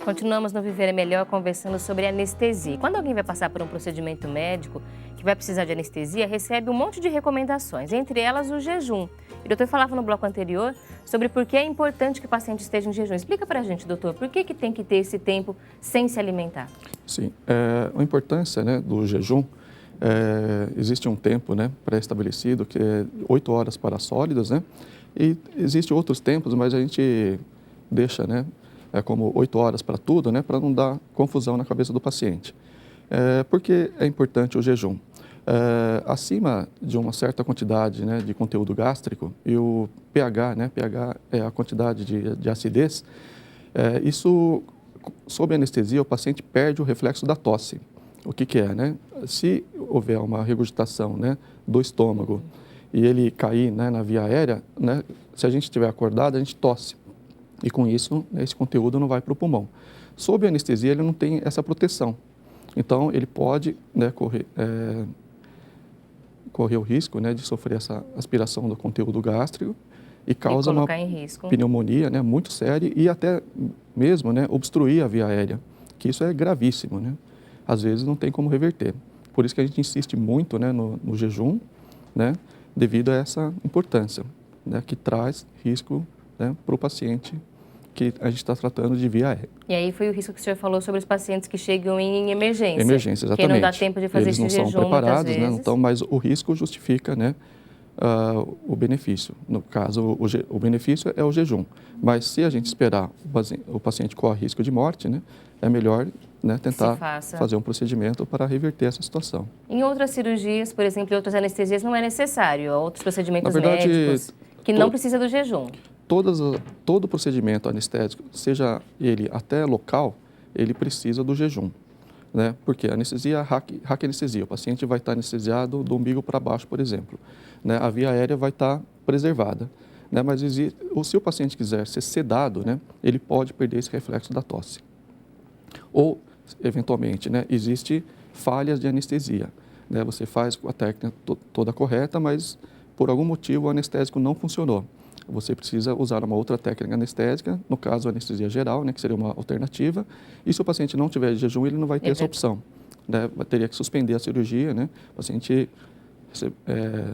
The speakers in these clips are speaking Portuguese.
Continuamos no Viver é Melhor conversando sobre anestesia. Quando alguém vai passar por um procedimento médico que vai precisar de anestesia, recebe um monte de recomendações, entre elas o jejum. E o doutor falava no bloco anterior sobre por que é importante que o paciente esteja em jejum. Explica pra gente, doutor, por que tem que ter esse tempo sem se alimentar? Sim, a importância, né, do jejum, existe um tempo, né, pré-estabelecido, que é 8 horas para sólidos, né, e existem outros tempos, mas a gente deixa, né, como 8 horas para tudo, né, para não dar confusão na cabeça do paciente. Por que é importante o jejum? Acima de uma certa quantidade, né, de conteúdo gástrico, e o pH, né, pH é a quantidade de acidez, isso, sob anestesia, o paciente perde o reflexo da tosse. O que é, né? Se houver uma regurgitação, né, do estômago e ele cair, né, na via aérea, né, se a gente estiver acordado, a gente tosse. E com isso, esse conteúdo não vai para o pulmão. Sob anestesia, ele não tem essa proteção. Então, ele pode, né, correr o risco, né, de sofrer essa aspiração do conteúdo gástrico e causa uma em risco pneumonia, né, muito séria e até mesmo, né, obstruir a via aérea, que isso é gravíssimo, né? Às vezes não tem como reverter. Por isso que a gente insiste muito, né, no jejum, né, devido a essa importância, né, que traz risco, né, para o paciente que a gente está tratando de via aérea. E aí foi o risco que o senhor falou sobre os pacientes que chegam em emergência. Emergência, exatamente. Que não dá tempo de fazer Eles esse não são jejum preparados, muitas né, vezes. então, mas o risco justifica, né, o benefício. No caso, o benefício é o jejum. Mas se a gente esperar, o paciente corre risco de morte, né, é melhor, né, tentar fazer um procedimento para reverter essa situação. Em outras cirurgias, por exemplo, em outras anestesias, não é necessário. Outros procedimentos Na verdade, médicos que não precisa do jejum. Todo procedimento anestésico, seja ele até local, ele precisa do jejum. Né? Porque a anestesia, raquianestesia, o paciente vai estar anestesiado do umbigo para baixo, por exemplo. Né? A via aérea vai estar preservada. Né? Mas se o paciente quiser ser sedado, né, ele pode perder esse reflexo da tosse. Ou, eventualmente, né, existe falhas de anestesia. Né? Você faz a técnica toda correta, mas por algum motivo o anestésico não funcionou. Você precisa usar uma outra técnica anestésica, no caso a anestesia geral, né, que seria uma alternativa. E se o paciente não tiver jejum, ele não vai ter essa opção. Né? Teria que suspender a cirurgia, né? O paciente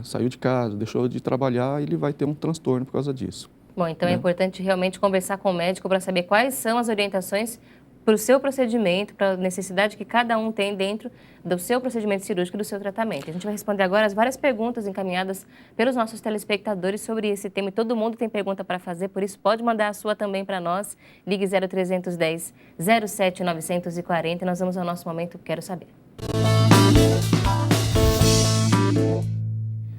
saiu de casa, deixou de trabalhar, ele vai ter um transtorno por causa disso. Bom, então é importante realmente conversar com o médico para saber quais são as orientações para o seu procedimento, para a necessidade que cada um tem dentro do seu procedimento cirúrgico e do seu tratamento. A gente vai responder agora as várias perguntas encaminhadas pelos nossos telespectadores sobre esse tema. E todo mundo tem pergunta para fazer, por isso pode mandar a sua também para nós. Ligue 0310 07 940 e nós vamos ao nosso momento Quero Saber.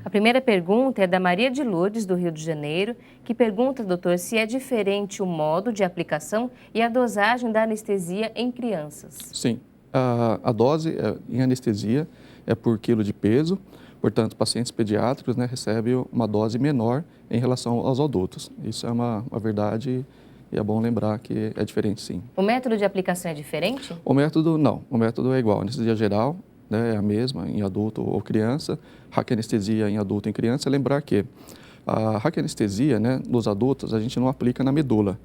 A primeira pergunta é da Maria de Lourdes, do Rio de Janeiro, que pergunta, doutor, se é diferente o modo de aplicação e a dosagem da anestesia em crianças. Sim, a dose em anestesia é por quilo de peso, portanto, pacientes pediátricos, né, recebem uma dose menor em relação aos adultos. Isso é uma verdade e é bom lembrar que é diferente, sim. O método de aplicação é diferente? O método, não. O método é igual. Anestesia geral, né, é a mesma em adulto ou criança. Raquianestesia em adulto e em criança. Lembrar que a raquianestesia, né, nos adultos, a gente não aplica na medula.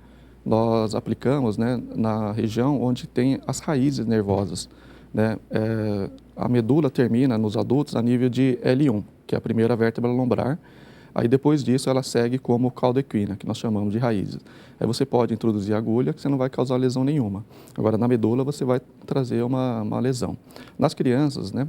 Nós aplicamos, né, na região onde tem as raízes nervosas. Né? A medula termina nos adultos a nível de L1, que é a primeira vértebra lombar. Aí depois disso ela segue como cauda equina, que nós chamamos de raízes. Aí você pode introduzir agulha, que você não vai causar lesão nenhuma. Agora na medula você vai trazer uma lesão. Nas crianças, né,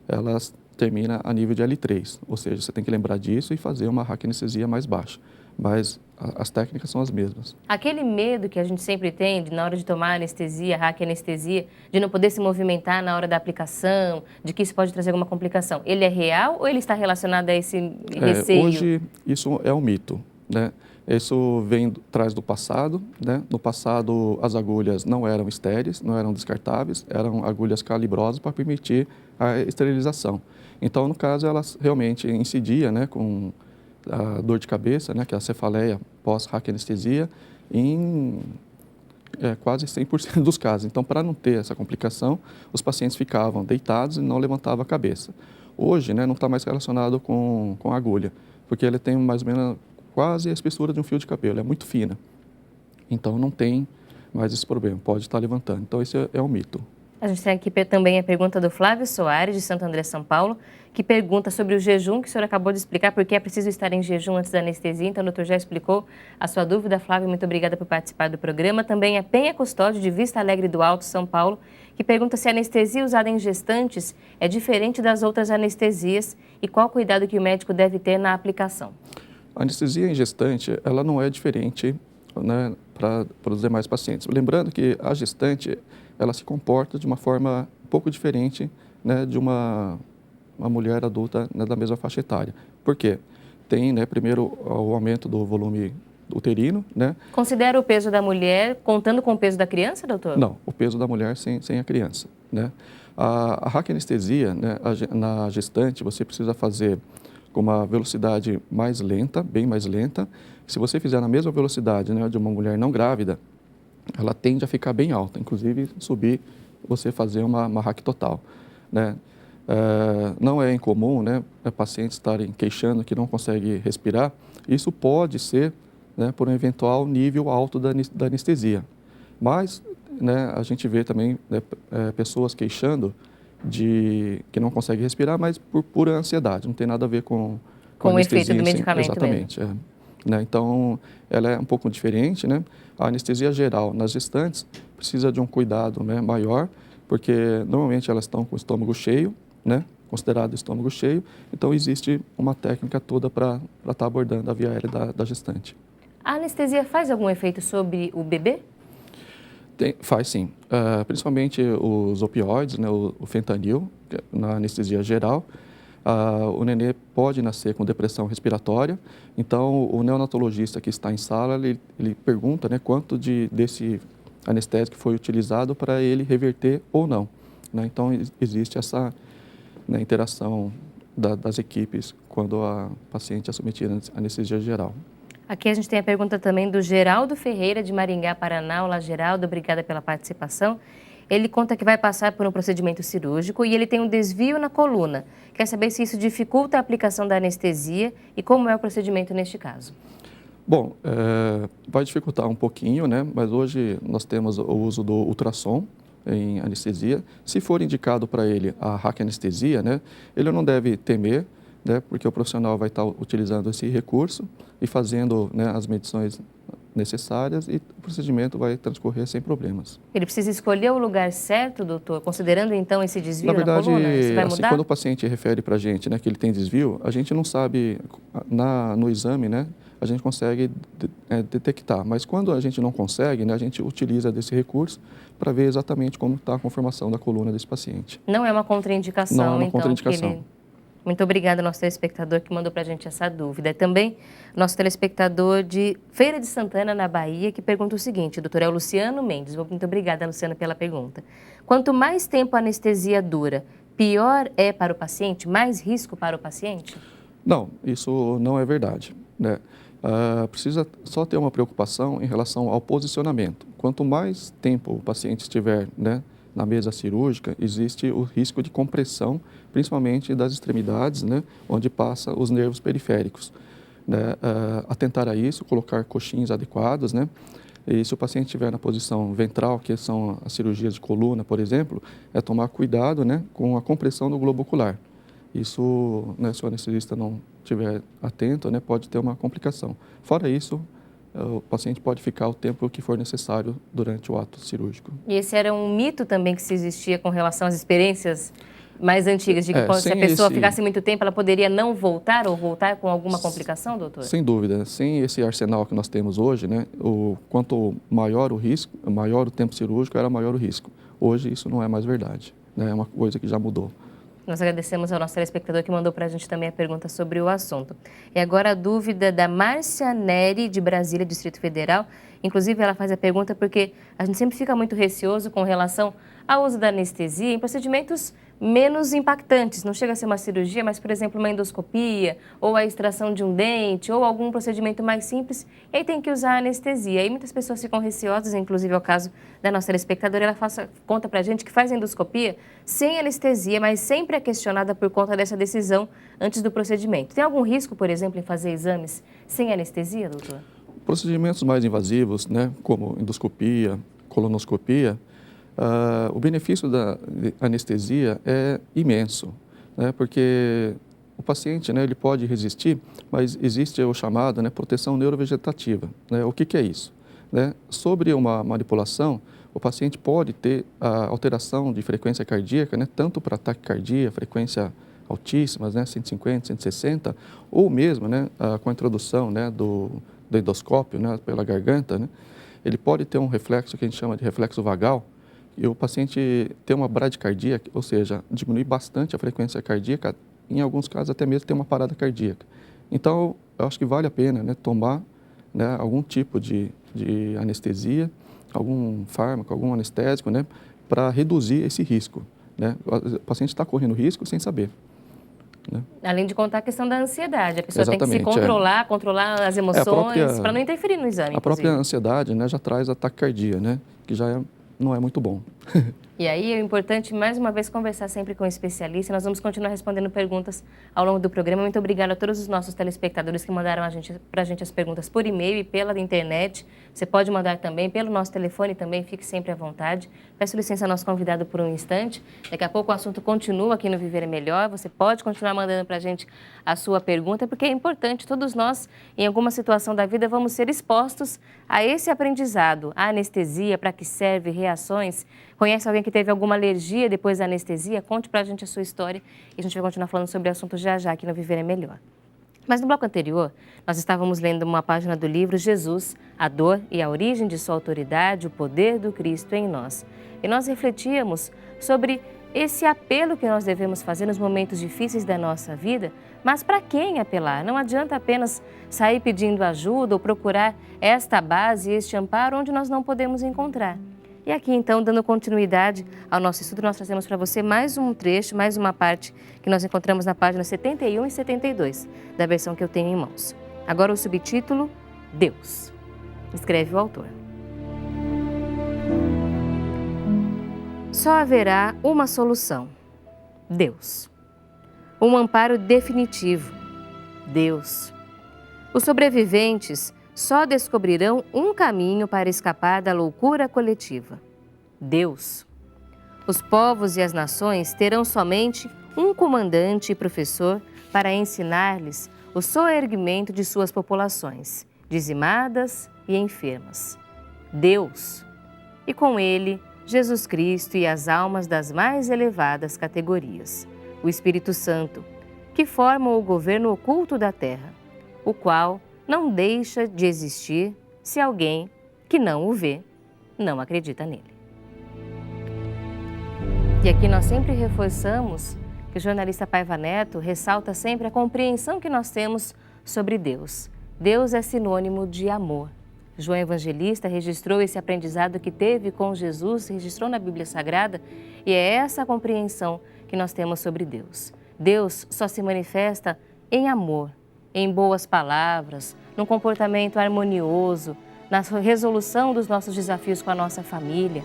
elas terminam a nível de L3, ou seja, você tem que lembrar disso e fazer uma raquianestesia mais baixa. Mas as técnicas são as mesmas. Aquele medo que a gente sempre tem de, na hora de tomar anestesia, raquianestesia, de não poder se movimentar na hora da aplicação, de que isso pode trazer alguma complicação, ele é real ou ele está relacionado a esse receio? Hoje isso é um mito, né? Isso traz do passado, né? No passado as agulhas não eram estéreis, não eram descartáveis, eram agulhas calibrosas para permitir a esterilização. Então, no caso, elas realmente incidiam, né, com a dor de cabeça, né, que é a cefaleia pós-raquianestesia, em quase 100% dos casos. Então, para não ter essa complicação, os pacientes ficavam deitados e não levantavam a cabeça. Hoje, né, não está mais relacionado com a agulha, porque ele tem mais ou menos quase a espessura de um fio de cabelo, é muito fina. Então, não tem mas esse problema pode estar levantando. Então, esse é um mito. A gente tem aqui também a pergunta do Flávio Soares, de Santo André, São Paulo, que pergunta sobre o jejum, que o senhor acabou de explicar, porque é preciso estar em jejum antes da anestesia. Então, o doutor já explicou a sua dúvida. Flávio, muito obrigada por participar do programa. Também a Penha Custódio, de Vista Alegre do Alto, São Paulo, que pergunta se a anestesia usada em gestantes é diferente das outras anestesias e qual cuidado que o médico deve ter na aplicação. A anestesia em gestante, ela não é diferente, né, para os demais pacientes. Lembrando que a gestante, ela se comporta de uma forma um pouco diferente, né, de uma mulher adulta, né, da mesma faixa etária. Por quê? Tem, né, primeiro, o aumento do volume uterino, né? Considera o peso da mulher contando com o peso da criança, doutor? Não, o peso da mulher sem a criança, né? A raquianestesia, né, na gestante, você precisa fazer com uma velocidade mais lenta, bem mais lenta. Se você fizer na mesma velocidade, né, de uma mulher não grávida, ela tende a ficar bem alta, inclusive subir, você fazer uma raque total, né? Não é incomum, né, pacientes estarem queixando que não conseguem respirar. Isso pode ser, né, por um eventual nível alto da anestesia. Mas, né, a gente vê também, né, pessoas queixando de que não conseguem respirar, mas por pura ansiedade, não tem nada a ver com o efeito do anestesia, medicamento exatamente, mesmo. Né? Então, ela é um pouco diferente, né? A anestesia geral nas gestantes precisa de um cuidado, né, maior, porque normalmente elas estão com o estômago cheio, né? Considerado estômago cheio, então existe uma técnica toda para estar abordando a via aérea da gestante. A anestesia faz algum efeito sobre o bebê? Faz sim, principalmente os opioides, né, o fentanil, na anestesia geral. O nenê pode nascer com depressão respiratória, então o neonatologista que está em sala, ele pergunta, né, quanto desse anestésico foi utilizado para ele reverter ou não, né? Então existe essa, né, interação das equipes quando a paciente é submetida à anestesia geral. Aqui a gente tem a pergunta também do Geraldo Ferreira, de Maringá, Paraná. Olá, Geraldo, obrigada pela participação. Ele conta que vai passar por um procedimento cirúrgico e ele tem um desvio na coluna. Quer saber se isso dificulta a aplicação da anestesia e como é o procedimento neste caso. Bom, vai dificultar um pouquinho, né? Mas hoje nós temos o uso do ultrassom em anestesia. Se for indicado para ele a raquianestesia, né, ele não deve temer, né, porque o profissional vai estar utilizando esse recurso e fazendo, né, as medições necessárias e o procedimento vai transcorrer sem problemas. Ele precisa escolher o lugar certo, doutor, considerando então esse desvio na verdade, coluna? Isso vai mudar? Quando o paciente refere para a gente, né, que ele tem desvio, a gente não sabe, no exame, né, a gente consegue detectar, mas quando a gente não consegue, né, a gente utiliza desse recurso para ver exatamente como está a conformação da coluna desse paciente. Não é uma contraindicação, não é uma então, contraindicação. Muito obrigada ao nosso telespectador que mandou para a gente essa dúvida. E também nosso telespectador de Feira de Santana, na Bahia, que pergunta o seguinte, doutor, é o Luciano Mendes. Muito obrigada, Luciano, pela pergunta. Quanto mais tempo a anestesia dura, pior é para o paciente? Mais risco para o paciente? Não, isso não é verdade, né? Precisa só ter uma preocupação em relação ao posicionamento. Quanto mais tempo o paciente estiver, né, na mesa cirúrgica, existe o risco de compressão, principalmente das extremidades, né, onde passa os nervos periféricos. Né? Atentar a isso, colocar coxins adequados, né? E se o paciente estiver na posição ventral, que são as cirurgias de coluna, por exemplo, é tomar cuidado, né, com a compressão do globo ocular. Isso, né, se o anestesista não estiver atento, né, pode ter uma complicação. Fora isso, o paciente pode ficar o tempo que for necessário durante o ato cirúrgico. E esse era um mito também que se existia com relação às experiências mais antigas, de que se a pessoa ficasse muito tempo, ela poderia não voltar ou voltar com alguma complicação, doutor? Sem dúvida. Sem esse arsenal que nós temos hoje, né, quanto maior o risco, maior o tempo cirúrgico, era maior o risco. Hoje isso não é mais verdade, né, é uma coisa que já mudou. Nós agradecemos ao nosso telespectador que mandou para a gente também a pergunta sobre o assunto. E agora a dúvida da Márcia Neri, de Brasília, Distrito Federal. Inclusive, ela faz a pergunta porque a gente sempre fica muito receoso com relação ao uso da anestesia em procedimentos menos impactantes. Não chega a ser uma cirurgia, mas, por exemplo, uma endoscopia, ou a extração de um dente, ou algum procedimento mais simples, e aí tem que usar a anestesia. E muitas pessoas ficam receosas, inclusive é o caso da nossa telespectadora, ela conta pra gente que faz endoscopia sem anestesia, mas sempre é questionada por conta dessa decisão antes do procedimento. Tem algum risco, por exemplo, em fazer exames sem anestesia, doutor? Procedimentos mais invasivos, né, como endoscopia, colonoscopia, o benefício da anestesia é imenso, né? Porque o paciente, né, ele pode resistir, mas existe o chamado, né, proteção neurovegetativa, né? O que é isso? Né? Sobre uma manipulação, o paciente pode ter a alteração de frequência cardíaca, né, tanto para taquicardia, frequência altíssimas, né, 150, 160, ou mesmo, né, com a introdução, né, do endoscópio, né, pela garganta, né, ele pode ter um reflexo que a gente chama de reflexo vagal, e o paciente ter uma bradicardia, ou seja, diminuir bastante a frequência cardíaca, em alguns casos até mesmo ter uma parada cardíaca. Então, eu acho que vale a pena, né, tomar, né, algum tipo de anestesia, algum fármaco, algum anestésico, né, para reduzir esse risco, né? O paciente está correndo risco sem saber, né? Além de contar a questão da ansiedade, a pessoa Exatamente, tem que se controlar, controlar as emoções, para não interferir no exame, a própria inclusive. ansiedade, né, já traz a taquicardia, né, que já não é muito bom. E aí é importante, mais uma vez, conversar sempre com um especialista. Nós vamos continuar respondendo perguntas ao longo do programa. Muito obrigada a todos os nossos telespectadores que mandaram para a gente as perguntas por e-mail e pela internet. Você pode mandar também pelo nosso telefone também, fique sempre à vontade. Peço licença ao nosso convidado por um instante. Daqui a pouco o assunto continua aqui no Viver é Melhor. Você pode continuar mandando para a gente a sua pergunta, porque é importante, todos nós, em alguma situação da vida, vamos ser expostos a esse aprendizado. A anestesia, para que serve, reações. Conhece alguém que teve alguma alergia depois da anestesia? Conte pra gente a sua história e a gente vai continuar falando sobre o assunto já aqui no Viver é Melhor. Mas no bloco anterior, nós estávamos lendo uma página do livro Jesus, a dor e a origem de sua autoridade, o poder do Cristo em nós. E nós refletíamos sobre esse apelo que nós devemos fazer nos momentos difíceis da nossa vida, mas para quem apelar? Não adianta apenas sair pedindo ajuda ou procurar esta base, este amparo onde nós não podemos encontrar. E aqui, então, dando continuidade ao nosso estudo, nós trazemos para você mais um trecho, mais uma parte que nós encontramos na página 71 e 72, da versão que eu tenho em mãos. Agora o subtítulo, Deus. Escreve o autor. Só haverá uma solução, Deus. Um amparo definitivo, Deus. Os sobreviventes só descobrirão um caminho para escapar da loucura coletiva, Deus. Os povos e as nações terão somente um comandante e professor para ensinar-lhes o soerguimento de suas populações, dizimadas e enfermas, Deus. E com ele, Jesus Cristo e as almas das mais elevadas categorias, o Espírito Santo, que formam o governo oculto da terra, o qual não deixa de existir se alguém que não o vê, não acredita nele. E aqui nós sempre reforçamos que o jornalista Paiva Neto ressalta sempre a compreensão que nós temos sobre Deus. Deus é sinônimo de amor. João Evangelista registrou esse aprendizado que teve com Jesus, registrou na Bíblia Sagrada, e é essa a compreensão que nós temos sobre Deus. Deus só se manifesta em amor, em boas palavras, num comportamento harmonioso, na resolução dos nossos desafios com a nossa família.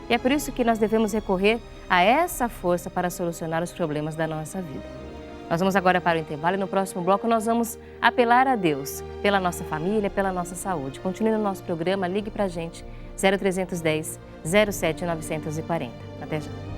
E é por isso que nós devemos recorrer a essa força para solucionar os problemas da nossa vida. Nós vamos agora para o intervalo e no próximo bloco nós vamos apelar a Deus pela nossa família, pela nossa saúde. Continue no nosso programa, ligue para a gente, 0310 07940. Até já.